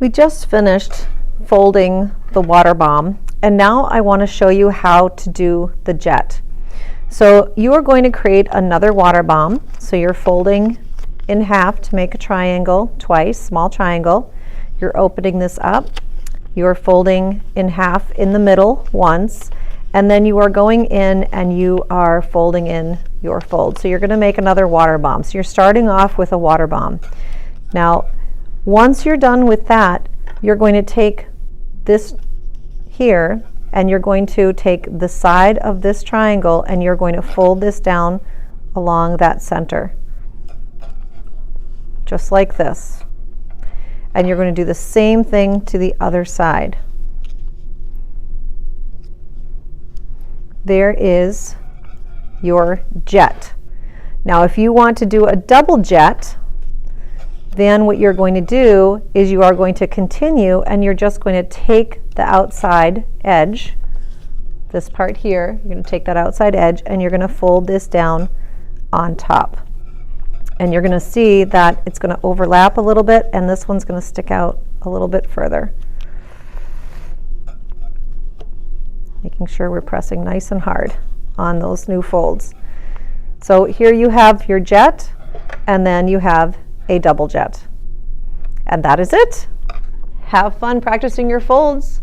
We just finished folding the water bomb, and now I want to show you how to do the jet. So you are going to create another water bomb. So you're folding in half to make a triangle twice, small triangle. You're opening this up. You're folding in half in the middle once, and then you are going in and you are folding in your fold. So you're going to make another water bomb. So you're starting off with a water bomb. Now, once you're done with that, you're going to take this here and you're going to take the side of this triangle and you're going to fold this down along that center, just like this. And you're going to do the same thing to the other side. There is your jet. Now, if you want to do a double jet, then what you're going to do is you are going to continue and you're just going to take the outside edge, this part here, you're going to take that outside edge and you're going to fold this down on top. And you're going to see that it's going to overlap a little bit and this one's going to stick out a little bit further. Making sure we're pressing nice and hard on those new folds. So here you have your jet and then you have a double jet. And that is it. Have fun practicing your folds.